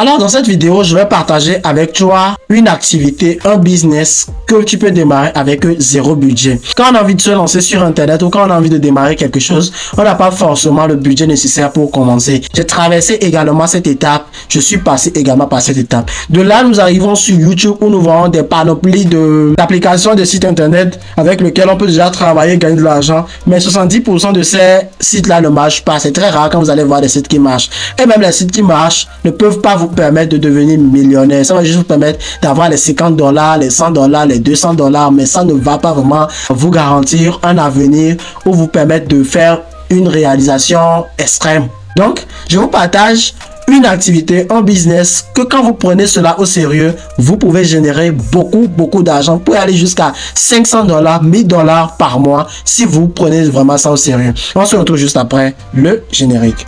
Alors dans cette vidéo, je vais partager avec toi une activité, un business que tu peux démarrer avec zéro budget. Quand on a envie de se lancer sur internet ou quand on a envie de démarrer quelque chose, on n'a pas forcément le budget nécessaire pour commencer. J'ai traversé également cette étape, je suis passé également par cette étape. De là, nous arrivons sur YouTube où nous voyons des panoplies d'applications de sites internet avec lesquels on peut déjà travailler, gagner de l'argent. Mais 70% de ces sites-là ne marchent pas. C'est très rare quand vous allez voir des sites qui marchent. Et même les sites qui marchent ne peuvent pas vous permettre de devenir millionnaire. Ça va juste vous permettre d'avoir les $50, les $100, les $200, mais ça ne va pas vraiment vous garantir un avenir ou vous permettre de faire une réalisation extrême. Donc, je vous partage une activité, un business que quand vous prenez cela au sérieux, vous pouvez générer beaucoup d'argent. Vous pouvez aller jusqu'à $500, $1000 par mois si vous prenez vraiment ça au sérieux. On se retrouve juste après le générique.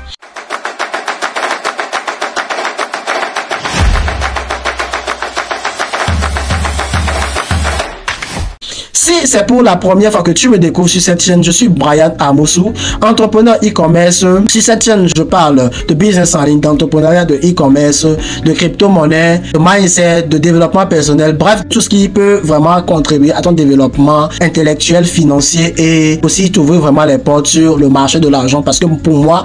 Si c'est pour la première fois que tu me découvres sur cette chaîne, je suis Brian Amoussou, entrepreneur e-commerce. Sur cette chaîne, je parle de business en ligne, d'entrepreneuriat, de e-commerce, de crypto-monnaie, de mindset, de développement personnel. Bref, tout ce qui peut vraiment contribuer à ton développement intellectuel, financier et aussi t'ouvrir vraiment les portes sur le marché de l'argent. Parce que pour moi,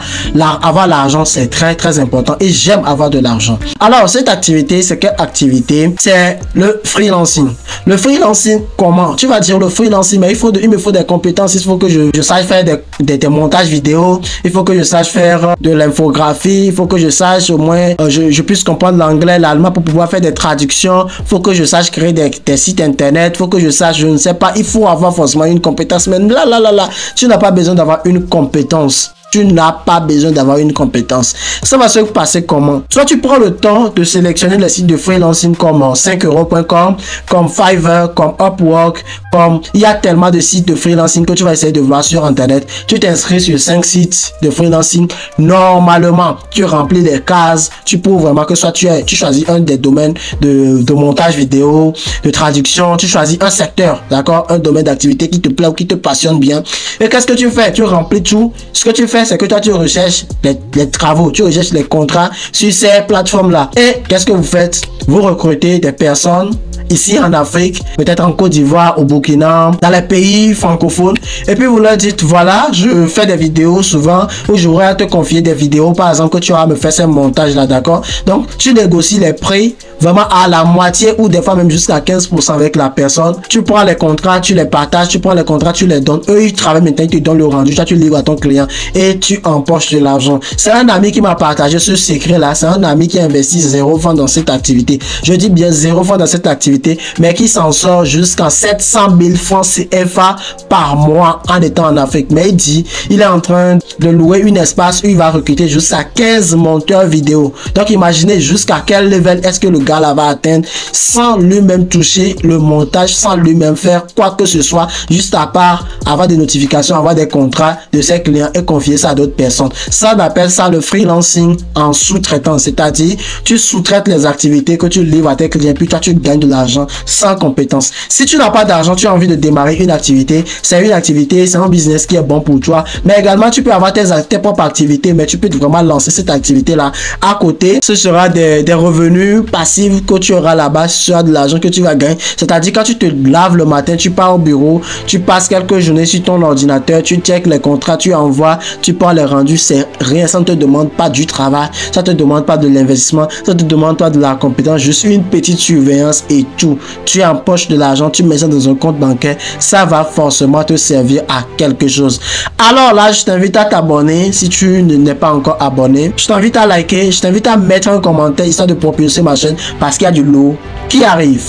avoir l'argent, c'est très important et j'aime avoir de l'argent. Alors, cette activité, c'est quelle activité? C'est le freelancing. Le freelancing, comment? Tu vas dire le freelancing, mais il me faut des compétences. Il faut que je sache faire des montages vidéo, il faut que je sache faire de l'infographie, il faut que je sache au moins je puisse comprendre l'anglais, l'allemand pour pouvoir faire des traductions, il faut que je sache créer des sites internet, il faut que je sache, je ne sais pas, il faut avoir forcément une compétence. Mais là, tu n'as pas besoin d'avoir une compétence. Tu n'as pas besoin d'avoir une compétence. Ça va se passer comment? Soit tu prends le temps de sélectionner les sites de freelancing comme 5euros.com, comme Fiverr, comme Upwork, comme il y a tellement de sites de freelancing que tu vas essayer de voir sur internet. Tu t'inscris sur 5 sites de freelancing. Normalement, tu remplis les cases. Tu prouves vraiment que soit tu choisis un des domaines de montage vidéo, de traduction. Tu choisis un secteur, d'accord? Un domaine d'activité qui te plaît ou qui te passionne bien. Et qu'est-ce que tu fais? Tu remplis tout. Ce que tu fais, c'est que toi tu recherches les travaux, tu recherches les contrats sur ces plateformes là. Et qu'est-ce que vous faites? Vous recrutez des personnes ici en Afrique, peut-être en Côte d'Ivoire, au Burkina, dans les pays francophones, et puis vous leur dites voilà, je fais des vidéos souvent où j'aurai à te confier des vidéos, par exemple que tu vas me faire ce montage là, d'accord? Donc tu négocies les prix vraiment à la moitié ou des fois même jusqu'à 15% avec la personne. Tu prends les contrats, tu les partages, tu prends les contrats, tu les donnes. Eux ils travaillent maintenant, ils te donnent le rendu, toi tu livres à ton client et tu empoches de l'argent. C'est un ami qui m'a partagé ce secret là, c'est un ami qui a investi 0 francs dans cette activité. Je dis bien 0 francs dans cette activité, mais qui s'en sort jusqu'à 700 000 francs CFA par mois en étant en Afrique. Mais il dit, il est en train de louer un espace où il va recruter jusqu'à 15 monteurs vidéo. Donc imaginez jusqu'à quel level est-ce que le gars là va atteindre sans lui-même toucher le montage, sans lui-même faire quoi que ce soit, juste à part avoir des notifications, avoir des contrats de ses clients et confier ça à d'autres personnes. Ça, on appelle ça le freelancing en sous-traitant, c'est-à-dire tu sous-traites les activités que tu livres à tes clients, puis toi tu gagnes de l'argent sans compétence. Si tu n'as pas d'argent, tu as envie de démarrer une activité, c'est un business qui est bon pour toi, mais également tu peux avoir tes propres activités, mais tu peux vraiment lancer cette activité là à côté. Ce sera des revenus passifs que tu auras là-bas, ce sera de l'argent que tu vas gagner. C'est-à-dire quand tu te laves le matin, tu pars au bureau, tu passes quelques journées sur ton ordinateur, tu checkes les contrats, tu envoies, tu prends les rendus, c'est rien, ça ne te demande pas du travail, ça ne te demande pas de l'investissement, ça ne te demande pas de la compétence, juste une petite surveillance et tout. Tu empoches de l'argent, tu mets ça dans un compte bancaire, ça va forcément te servir à quelque chose. Alors là, je t'invite à t'abonner si tu n'es pas encore abonné. Je t'invite à liker, je t'invite à mettre un commentaire histoire de propulser ma chaîne parce qu'il y a du lourd qui arrive.